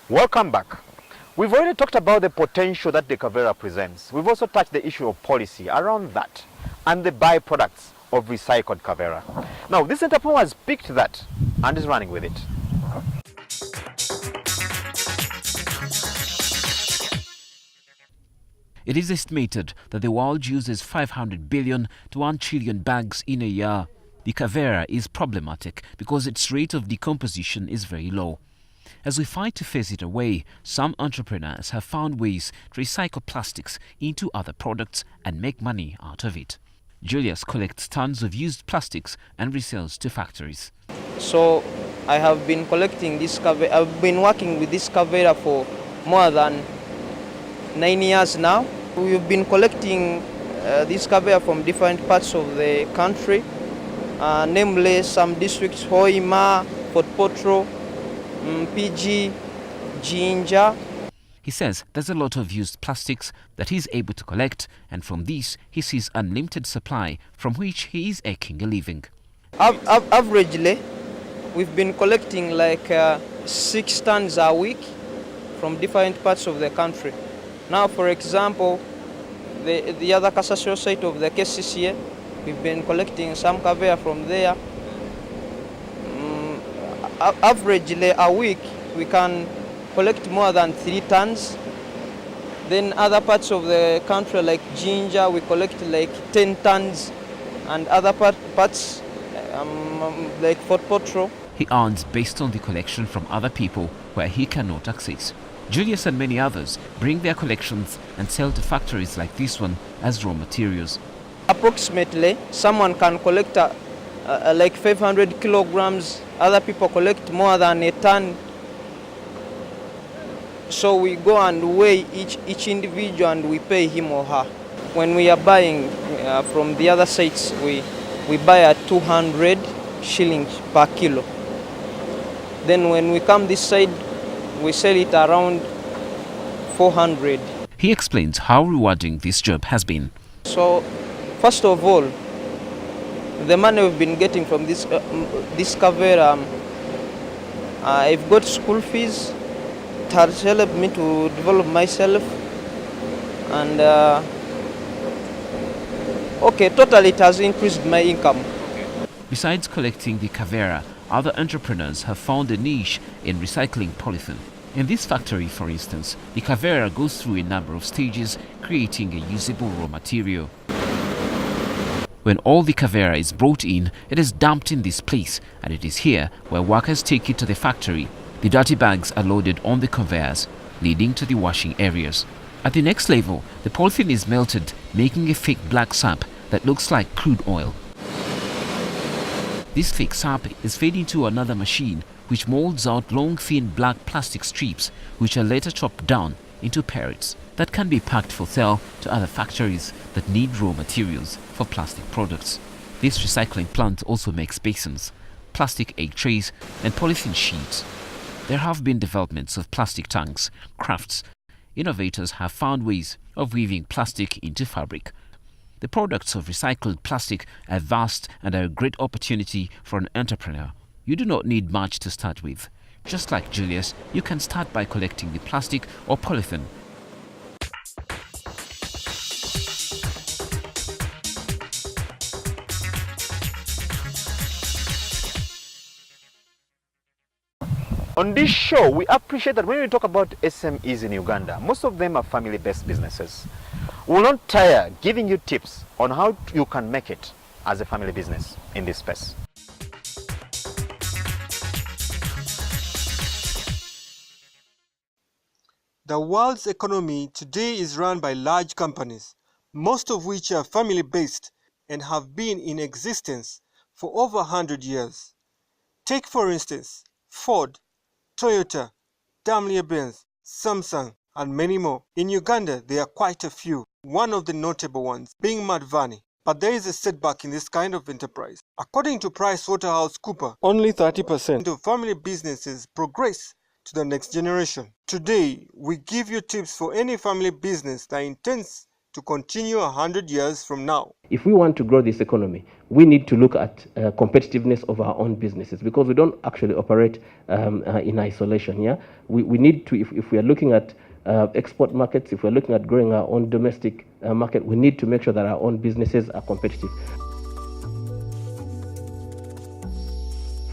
Welcome back. We've already talked about the potential that the Kuvira presents. We've also touched the issue of policy around that and the byproducts of recycled Kuvira. Now, this entrepreneur has picked that and is running with it. It is estimated that the world uses 500 billion to 1 trillion bags in a year. The Kuvira is problematic because its rate of decomposition is very low. As we fight to phase it away, some entrepreneurs have found ways to recycle plastics into other products and make money out of it. Julius collects tons of used plastics and resells to factories. So I have been collecting this Kuvira. I've been working with this Kuvira for more than 9 years now. We've been collecting this Kuvira from different parts of the country, namely some districts: Hoima, Port Potro, PG, Jinja. He says there's a lot of used plastics that he's able to collect, and from these he sees unlimited supply from which he is making a living. Averagely, we've been collecting like 6 tons a week from different parts of the country. Now, for example, the other Kasasio site of the KCCA, we've been collecting some Kuvira from there. Averagely a week, we can collect more than 3 tons. Then other parts of the country like Jinja, we collect like 10 tons, and other parts like Fort Potro. He earns based on the collection from other people where he cannot access. Julius and many others bring their collections and sell to factories like this one as raw materials. Approximately, someone can collect like 500 kilograms. Other people collect more than a ton. So we go and weigh each individual and we pay him or her. When we are buying from the other sites, we buy at 200 shillings per kilo. Then when we come this side, we sell it around 400. He explains how rewarding this job has been. So, first of all, the money we've been getting from this Kuvira, I've got school fees. It has helped me to develop myself, and totally it has increased my income. Besides collecting the Kuvira, other entrepreneurs have found a niche in recycling polythene. In this factory, for instance, the Kuvira goes through a number of stages, creating a usable raw material. When all the Kuvira is brought in, it is dumped in this place, and it is here where workers take it to the factory. The dirty bags are loaded on the conveyors, leading to the washing areas. At the next level, the polythene is melted, making a fake black sap that looks like crude oil. This fake sap is fed into another machine which molds out long thin black plastic strips which are later chopped down into pellets that can be packed for sale to other factories that need raw materials for plastic products. This recycling plant also makes basins, plastic egg trays and polythene sheets. There have been developments of plastic tanks, crafts. Innovators have found ways of weaving plastic into fabric. The products of recycled plastic are vast and are a great opportunity for an entrepreneur. You do not need much to start with. Just like Julius, you can start by collecting the plastic or polythene. On this show, we appreciate that when we talk about SMEs in Uganda, most of them are family-based businesses. We will not tire giving you tips on how you can make it as a family business in this space. The world's economy today is run by large companies, most of which are family-based and have been in existence for over 100 years. Take, for instance, Ford, Toyota, Daimler-Benz, Samsung, and many more. In Uganda, there are quite a few, one of the notable ones being Madvani. But there is a setback in this kind of enterprise. According to PricewaterhouseCoopers, only 30% of family businesses progress to the next generation. Today, we give you tips for any family business that intends to continue 100 years from now. If we want to grow this economy, we need to look at competitiveness of our own businesses, because we don't actually operate in isolation. Yeah, we need to, if we are looking at export markets, if we're looking at growing our own domestic market, we need to make sure that our own businesses are competitive.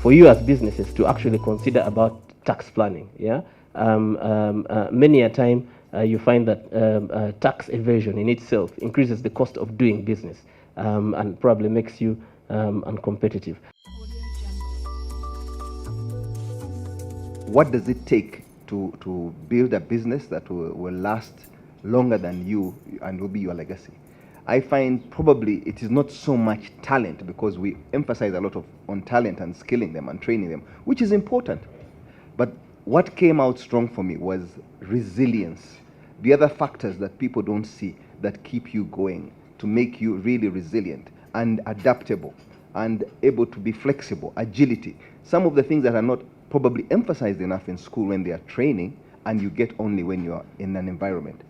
For you as businesses to actually consider about tax planning, yeah, many a time you find that tax evasion in itself increases the cost of doing business and probably makes you uncompetitive. What does it take to build a business that will last longer than you and will be your legacy? I find probably it is not so much talent, because we emphasize a lot on talent and skilling them and training them, which is important. But what came out strong for me was resilience. The other factors that people don't see that keep you going, to make you really resilient and adaptable and able to be flexible, agility. Some of the things that are not probably emphasized enough in school when they are training, and you get only when you are in an environment.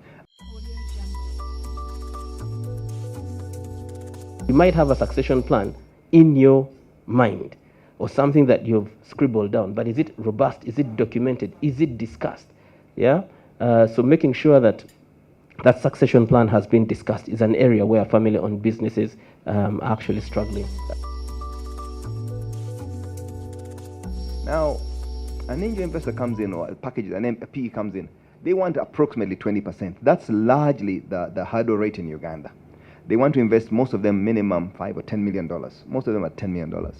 You might have a succession plan in your mind or something that you've scribbled down, but is it robust? Is it documented? Is it discussed? Yeah. So making sure that that succession plan has been discussed is an area where family-owned businesses are actually struggling. Now, an angel investor comes in, or a package, a PE comes in, they want approximately 20%. That's largely the hurdle rate in Uganda. They want to invest, most of them minimum $5 or $10 million. Most of them are $10 million.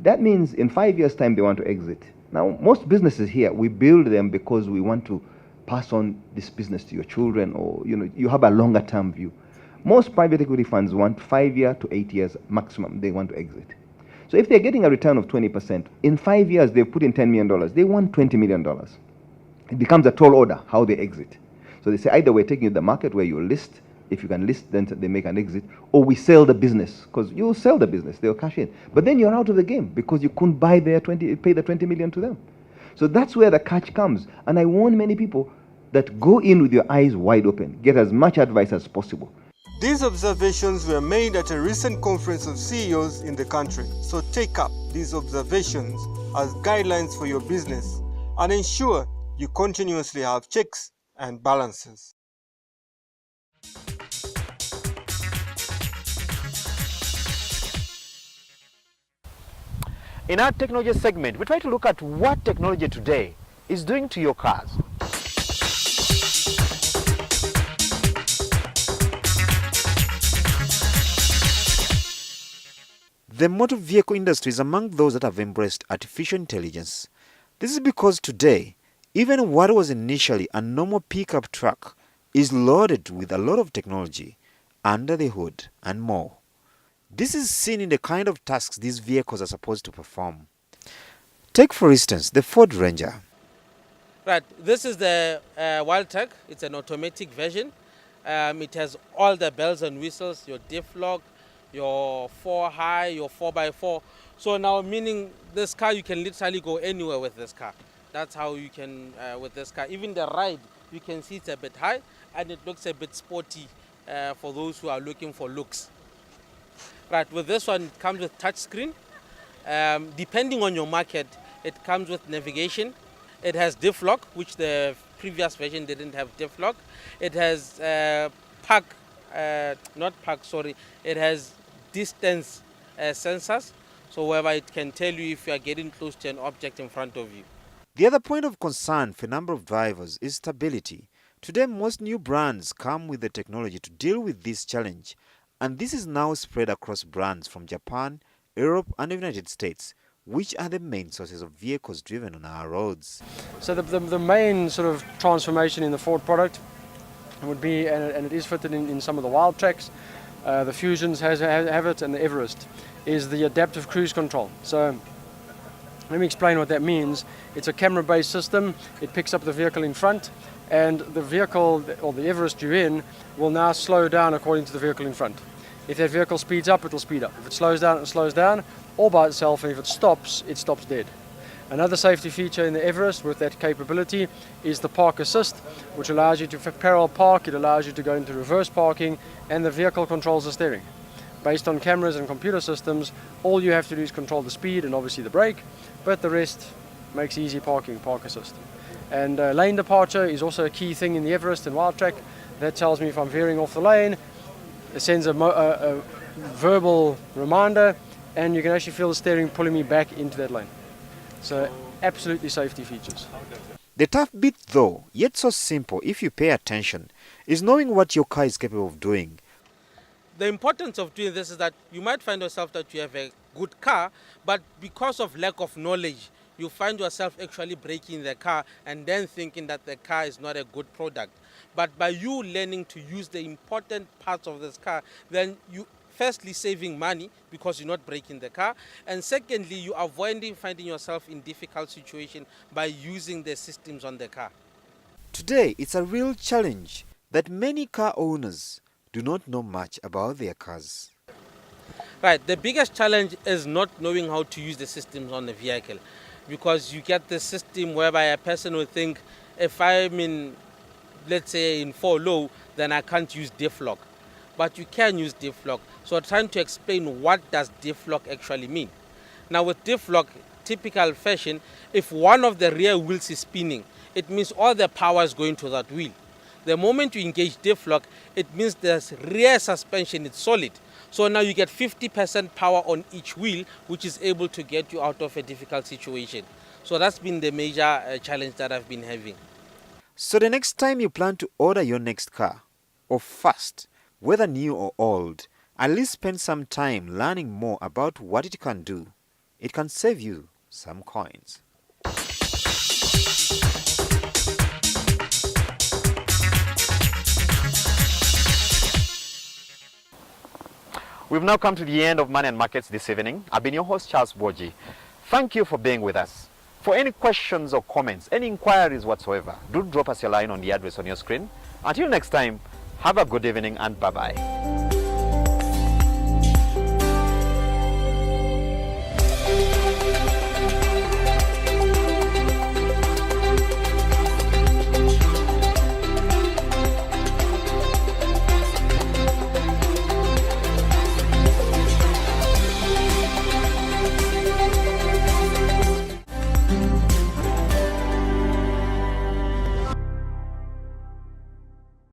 That means in 5 years' time they want to exit. Now, most businesses here, we build them because we want to pass on this business to your children, or you have a longer term view. Most private equity funds want 5 years to 8 years maximum they want to exit. So if they're getting a return of 20%, in 5 years they've put in $10 million, they want $20 million. It becomes a tall order how they exit. So they say either we're taking you to the market where you list. If you can list, then they make an exit, or we sell the business, because you sell the business, they'll cash in. But then you're out of the game because you couldn't pay the 20 million to them. So that's where the catch comes. And I warn many people that go in with your eyes wide open, get as much advice as possible. These observations were made at a recent conference of CEOs in the country. So take up these observations as guidelines for your business and ensure you continuously have checks and balances. In our technology segment, we try to look at what technology today is doing to your cars. The motor vehicle industry is among those that have embraced artificial intelligence. This is because today, even what was initially a normal pickup truck is loaded with a lot of technology under the hood and more. This is seen in the kind of tasks these vehicles are supposed to perform. Take, for instance, the Ford Ranger. Right, this is the Wildtrak. It's an automatic version. It has all the bells and whistles, your diff lock, your 4-high, your 4x4. So now, meaning this car, you can literally go anywhere with this car. That's how you can, with this car. Even the ride, you can see it's a bit high and it looks a bit sporty for those who are looking for looks. Right, with this one, it comes with touchscreen. Depending on your market, it comes with navigation. It has diff lock, which the previous version didn't have diff lock. It has it has distance sensors, so whereby it can tell you if you are getting close to an object in front of you. The other point of concern for a number of drivers is stability. Today, most new brands come with the technology to deal with this challenge, and this is now spread across brands from Japan, Europe, and the United States, which are the main sources of vehicles driven on our roads. So the main sort of transformation in the Ford product would be, and it is fitted in some of the Wildtraks, the Fusions have it, and the Everest, is the adaptive cruise control. So let me explain what that means. It's a camera-based system. It picks up the vehicle in front, and the vehicle, or the Everest you're in, will now slow down according to the vehicle in front. If that vehicle speeds up, it will speed up. If it slows down, it slows down all by itself, and if it stops dead. Another safety feature in the Everest with that capability is the park assist, which allows you to parallel park, it allows you to go into reverse parking, and the vehicle controls the steering. Based on cameras and computer systems, all you have to do is control the speed and obviously the brake, but the rest makes easy parking, park assist. And lane departure is also a key thing in the Everest and Wild Track. That tells me if I'm veering off the lane, it sends a verbal reminder, and you can actually feel the steering pulling me back into that lane. So absolutely safety features. The tough bit though, yet so simple if you pay attention, is knowing what your car is capable of doing. The importance of doing this is that you might find yourself that you have a good car, but because of lack of knowledge, you find yourself actually breaking the car and then thinking that the car is not a good product. But by you learning to use the important parts of this car, then you firstly saving money because you're not breaking the car, and secondly you avoiding finding yourself in difficult situation by using the systems on the car. Today it's a real challenge that many car owners do not know much about their cars. Right, the biggest challenge is not knowing how to use the systems on the vehicle, because you get the system whereby a person will think, if I'm in, let's say in 4 low, then I can't use diff lock. But you can use diff lock. So I'm trying to explain what does diff lock actually mean. Now with diff lock, typical fashion, if one of the rear wheels is spinning, it means all the power is going to that wheel. The moment you engage diff lock, it means the rear suspension is solid. So now you get 50% power on each wheel, which is able to get you out of a difficult situation. So that's been the major challenge that I've been having. So the next time you plan to order your next car, or fast, whether new or old, at least spend some time learning more about what it can do. It can save you some coins. We've now come to the end of Money and Markets this evening. I've been your host, Charles Boji. Thank you for being with us. For any questions or comments, any inquiries whatsoever, do drop us your line on the address on your screen. Until next time, have a good evening and bye-bye.